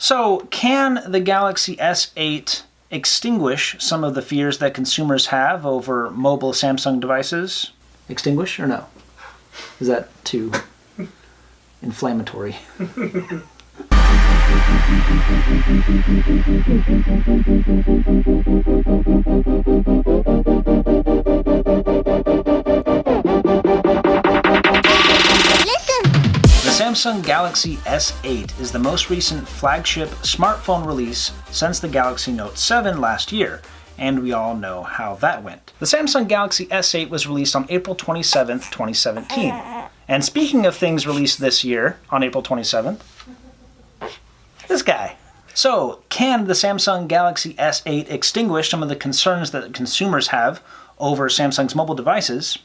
So, can the Galaxy S8 extinguish some of the fears that consumers have over mobile Samsung devices? Extinguish or no? Is that too inflammatory? The Samsung Galaxy S8 is the most recent flagship smartphone release since the Galaxy Note 7 last year, and we all know how that went. The Samsung Galaxy S8 was released on April 27th, 2017. And speaking of things released this year, on April 27th, this guy. So, can the Samsung Galaxy S8 extinguish some of the concerns that consumers have over Samsung's mobile devices?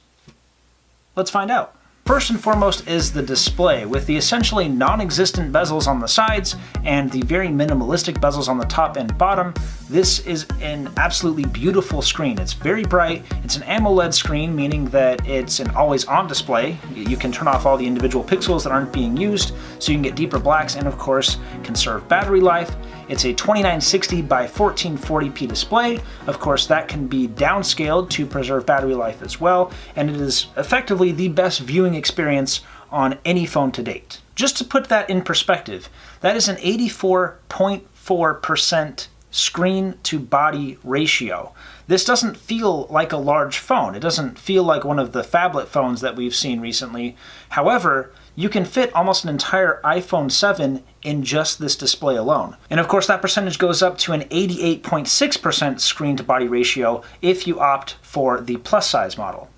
Let's find out. First and foremost is the display. With the essentially non-existent bezels on the sides and the very minimalistic bezels on the top and bottom, this is an absolutely beautiful screen. It's very bright. It's an AMOLED screen, meaning that it's an always-on display. You can turn off all the individual pixels that aren't being used, so you can get deeper blacks and, of course, conserve battery life. It's a 2960 by 1440p display. Of course, that can be downscaled to preserve battery life as well, and it is effectively the best viewing experience on any phone to date. Just to put that in perspective, that is an 84.4% screen to body ratio. This doesn't feel like a large phone. It doesn't feel like one of the phablet phones that we've seen recently. However, you can fit almost an entire iPhone 7 in just this display alone. And of course that percentage goes up to an 88.6% screen to body ratio if you opt for the plus size model.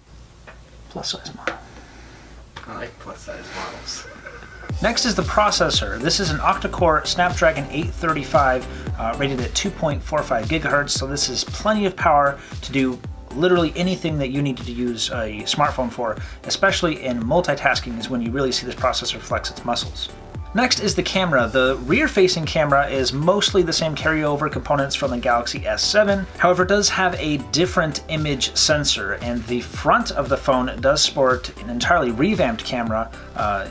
Plus size model. I like plus size models. Next is the processor. This is an octa-core Snapdragon 835 rated at 2.45 gigahertz, so this is plenty of power to do literally anything that you need to use a smartphone for, especially in multitasking is when you really see this processor flex its muscles. Next is the camera. The rear-facing camera is mostly the same carryover components from the Galaxy S7, however it does have a different image sensor, and the front of the phone does sport an entirely revamped camera.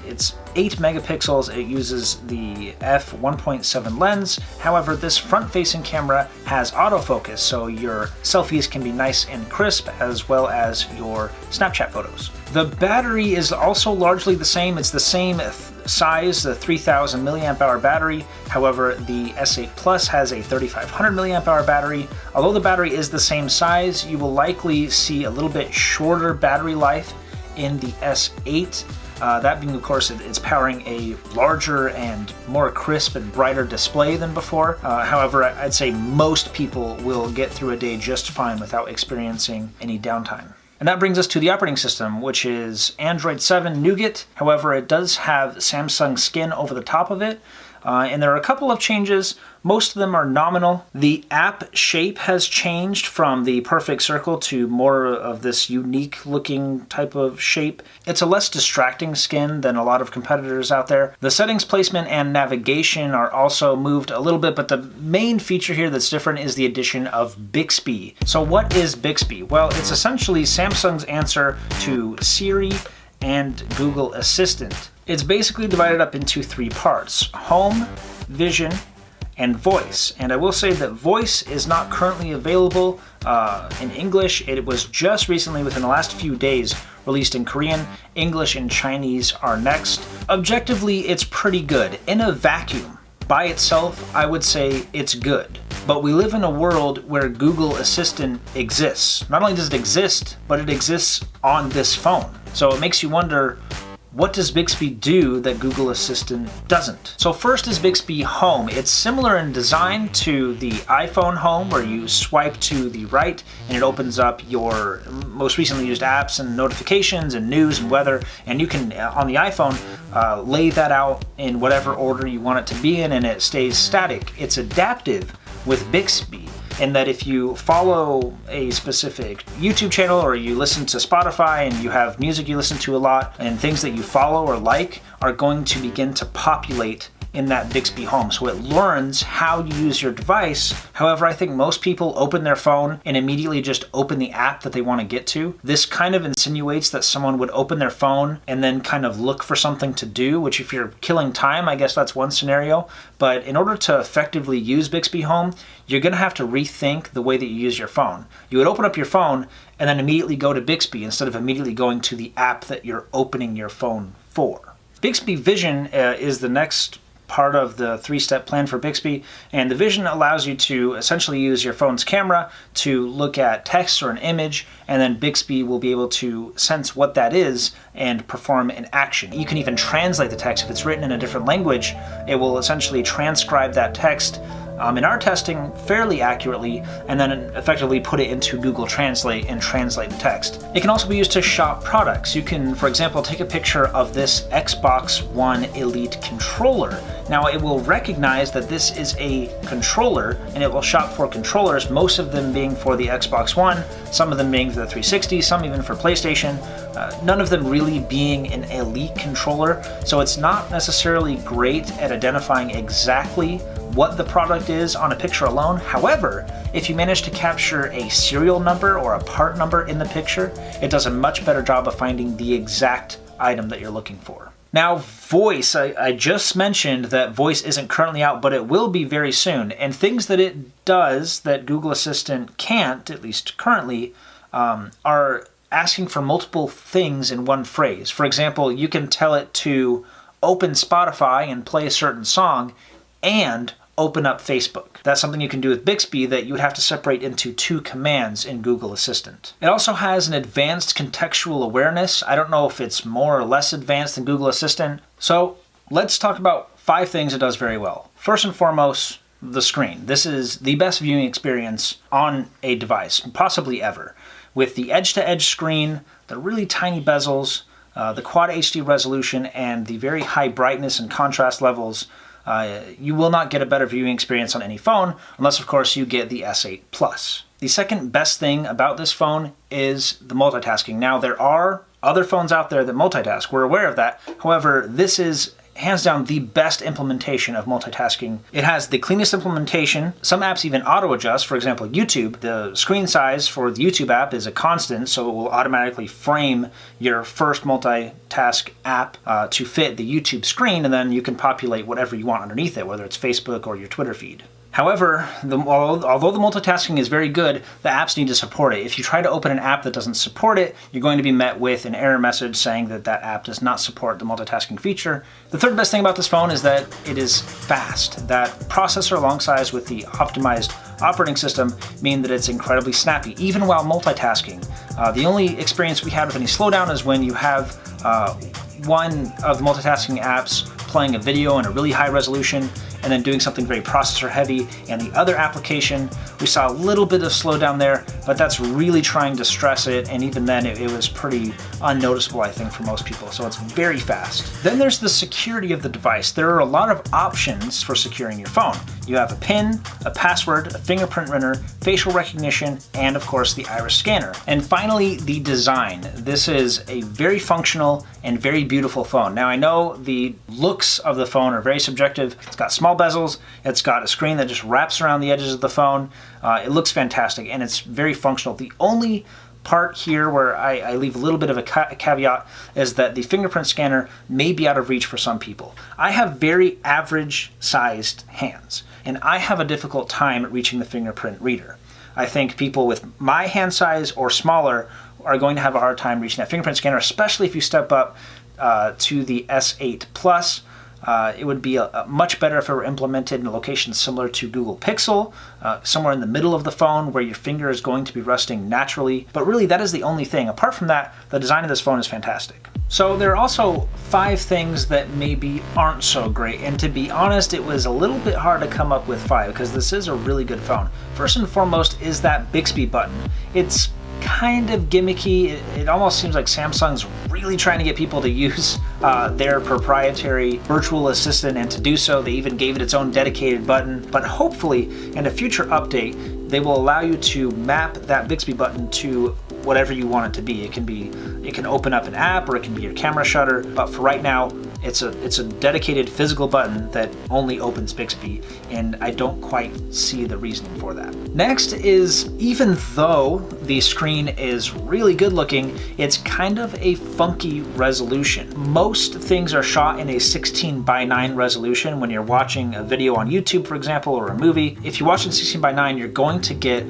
It's 8 megapixels, it uses the f1.7 lens, however this front-facing camera has autofocus, so your selfies can be nice and crisp as well as your Snapchat photos. The battery is also largely the same. It's the same size, the 3000 milliamp hour battery. However, the S8 Plus has a 3500 milliamp hour battery. Although the battery is the same size, you will likely see a little bit shorter battery life in the S8. That being, of course, it's powering a larger and more crisp and brighter display than before. However, I'd say most people will get through a day just fine without experiencing any downtime. And that brings us to the operating system, which is Android 7 Nougat. However, it does have Samsung skin over the top of it. And there are a couple of changes. Most of them are nominal. The app shape has changed from the perfect circle to more of this unique looking type of shape. It's a less distracting skin than a lot of competitors out there. The settings placement and navigation are also moved a little bit, but the main feature here that's different is the addition of Bixby. So what is Bixby? Well, it's essentially Samsung's answer to Siri and Google Assistant. It's basically divided up into 3 parts: Home, Vision, and Voice. And I will say that Voice is not currently available in English. It was just recently, within the last few days, released in Korean. English and Chinese are next. Objectively, it's pretty good. In a vacuum, by itself, I would say it's good. But we live in a world where Google Assistant exists. Not only does it exist, but it exists on this phone. So it makes you wonder, what does Bixby do that Google Assistant doesn't? So first is Bixby Home. It's similar in design to the iPhone Home, where you swipe to the right and it opens up your most recently used apps and notifications and news and weather, and you can, on the iPhone, lay that out in whatever order you want it to be in, and it stays static. It's adaptive with Bixby, in that if you follow a specific YouTube channel or you listen to Spotify and you have music you listen to a lot, and things that you follow or like are going to begin to populate in that Bixby home. So it learns how you use your device. However, I think most people open their phone and immediately just open the app that they want to get to. This kind of insinuates that someone would open their phone and then kind of look for something to do, which if you're killing time, I guess that's one scenario. But in order to effectively use Bixby Home, you're going to have to rethink the way that you use your phone. You would open up your phone and then immediately go to Bixby instead of immediately going to the app that you're opening your phone for. Bixby Vision is the next part of the three-step plan for Bixby, and the Vision allows you to essentially use your phone's camera to look at text or an image, and then Bixby will be able to sense what that is and perform an action. You can even translate the text. If it's written in a different language, it will essentially transcribe that text in our testing fairly accurately, and then effectively put it into Google Translate and translate the text. It can also be used to shop products. You can, for example, take a picture of this Xbox One Elite controller. Now it will recognize that this is a controller, and it will shop for controllers, most of them being for the Xbox One, some of them being for the 360, some even for PlayStation, none of them really being an Elite controller, so it's not necessarily great at identifying exactly what the product is on a picture alone. However, if you manage to capture a serial number or a part number in the picture, it does a much better job of finding the exact item that you're looking for. Now, voice, I just mentioned that voice isn't currently out, but it will be very soon. And things that it does that Google Assistant can't, at least currently, are asking for multiple things in one phrase. For example, you can tell it to open Spotify and play a certain song and open up Facebook. That's something you can do with Bixby that you would have to separate into two commands in Google Assistant. It also has an advanced contextual awareness. I don't know if it's more or less advanced than Google Assistant. So let's talk about 5 things it does very well. First and foremost, the screen. This is the best viewing experience on a device, possibly ever. With the edge-to-edge screen, the really tiny bezels, the Quad HD resolution, and the very high brightness and contrast levels, you will not get a better viewing experience on any phone, unless of course you get the S8 Plus. The second best thing about this phone is the multitasking. Now, there are other phones out there that multitask. We're aware of that. However, this is hands down the best implementation of multitasking. It has the cleanest implementation. Some apps even auto adjust. For example, YouTube. The screen size for the YouTube app is a constant, so it will automatically frame your first multitask app to fit the YouTube screen, and then you can populate whatever you want underneath it, whether it's Facebook or your Twitter feed. However, although the multitasking is very good, the apps need to support it. If you try to open an app that doesn't support it, you're going to be met with an error message saying that that app does not support the multitasking feature. The third best thing about this phone is that it is fast. That processor alongside with the optimized operating system mean that it's incredibly snappy, even while multitasking. The only experience we had with any slowdown is when you have one of the multitasking apps playing a video in a really high resolution and then doing something very processor heavy, and the other application, we saw a little bit of slowdown there, but that's really trying to stress it, and even then it was pretty unnoticeable, I think, for most people, so it's very fast. Then there's the security of the device. There are a lot of options for securing your phone. You have a PIN, a password, a fingerprint reader, facial recognition, and of course the iris scanner. And finally, the design. This is a very functional and very beautiful phone. Now, I know the looks of the phone are very subjective. It's got small bezels, it's got a screen that just wraps around the edges of the phone. It looks fantastic, and it's very functional. The only part here where I leave a little bit of a caveat is that the fingerprint scanner may be out of reach for some people. I have very average sized hands, and I have a difficult time reaching the fingerprint reader. I think people with my hand size or smaller are going to have a hard time reaching that fingerprint scanner, especially if you step up to the S8 Plus. It would be much better if it were implemented in a location similar to Google Pixel, somewhere in the middle of the phone where your finger is going to be resting naturally. But really, that is the only thing. Apart from that, the design of this phone is fantastic. So there are also 5 things that maybe aren't so great, and to be honest, it was a little bit hard to come up with 5 because this is a really good phone. First and foremost is that Bixby button. It's kind of gimmicky. It almost seems like Samsung's really trying to get people to use their proprietary virtual assistant, and to do so they even gave it its own dedicated button. But hopefully in a future update they will allow you to map that Bixby button to whatever you want it to be. It can open up an app, or it can be your camera shutter, but for right now It's a dedicated physical button that only opens Bixby, and I don't quite see the reasoning for that. Next is, even though the screen is really good looking, it's kind of a funky resolution. Most things are shot in a 16:9 resolution when you're watching a video on YouTube, for example, or a movie. If you watch in 16:9, you're going to get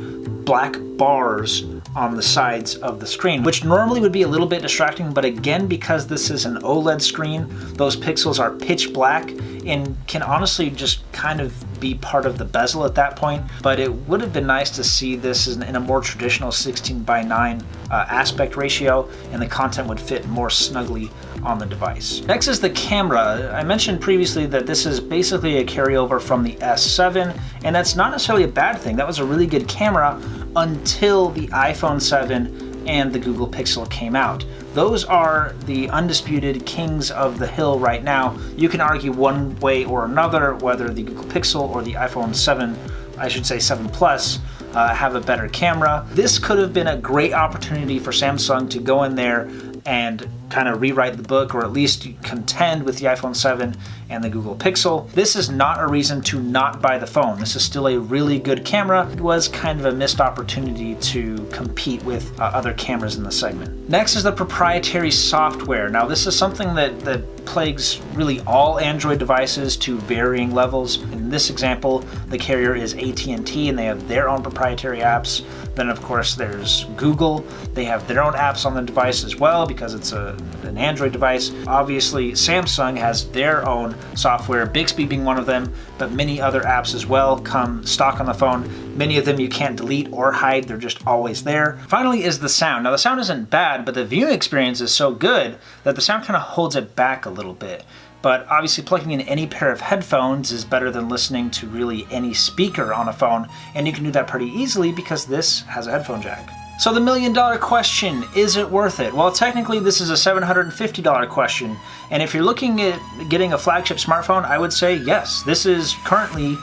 black bars on the sides of the screen, which normally would be a little bit distracting, but again, because this is an OLED screen, those pixels are pitch black and can honestly just kind of be part of the bezel at that point. But it would have been nice to see this in a more traditional 16:9 aspect ratio, and the content would fit more snugly on the device. Next is the camera. I mentioned previously that this is basically a carryover from the S7, and that's not necessarily a bad thing. That was a really good camera until the iPhone 7 and the Google Pixel came out. Those are the undisputed kings of the hill right now. You can argue one way or another whether the Google Pixel or the iPhone 7, I should say 7 Plus, have a better camera. This could have been a great opportunity for Samsung to go in there and kind of rewrite the book, or at least contend with the iPhone 7 and the Google Pixel. This is not a reason to not buy the phone. This is still a really good camera. It was kind of a missed opportunity to compete with other cameras in the segment. Next is the proprietary software. Now this is something that plagues really all Android devices to varying levels. In this example, the carrier is AT&T and they have their own proprietary apps. Then of course there's Google. They have their own apps on the device as well because it's an Android device. Obviously Samsung has their own software, Bixby being one of them, but many other apps as well come stock on the phone. Many of them you can't delete or hide, they're just always there. Finally is the sound. Now the sound isn't bad, but the viewing experience is so good that the sound kind of holds it back a little bit. But obviously plugging in any pair of headphones is better than listening to really any speaker on a phone, and you can do that pretty easily because this has a headphone jack. So the $1,000,000 question, is it worth it? Well, technically this is a $750 question, and if you're looking at getting a flagship smartphone, I would say yes. This is currently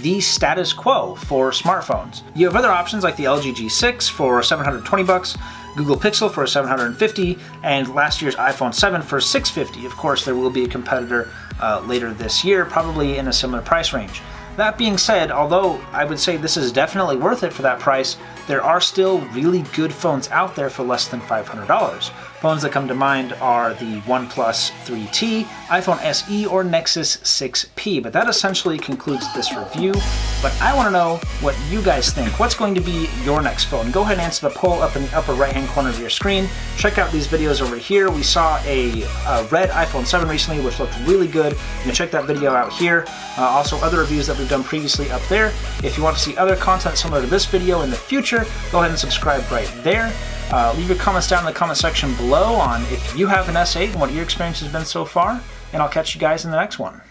the status quo for smartphones. You have other options like the LG G6 for $720, Google Pixel for $750, and last year's iPhone 7 for $650. Of course, there will be a competitor later this year, probably in a similar price range. That being said, although I would say this is definitely worth it for that price, there are still really good phones out there for less than $500. Phones that come to mind are the OnePlus 3T, iPhone SE, or Nexus 6P. But that essentially concludes this review. But I want to know what you guys think. What's going to be your next phone? Go ahead and answer the poll up in the upper right-hand corner of your screen. Check out these videos over here. We saw a red iPhone 7 recently, which looked really good. You can check that video out here. Also, other reviews that we've done previously up there. If you want to see other content similar to this video in the future, go ahead and subscribe right there. Leave your comments down in the comment section below on if you have an S8 and what your experience has been so far, and I'll catch you guys in the next one.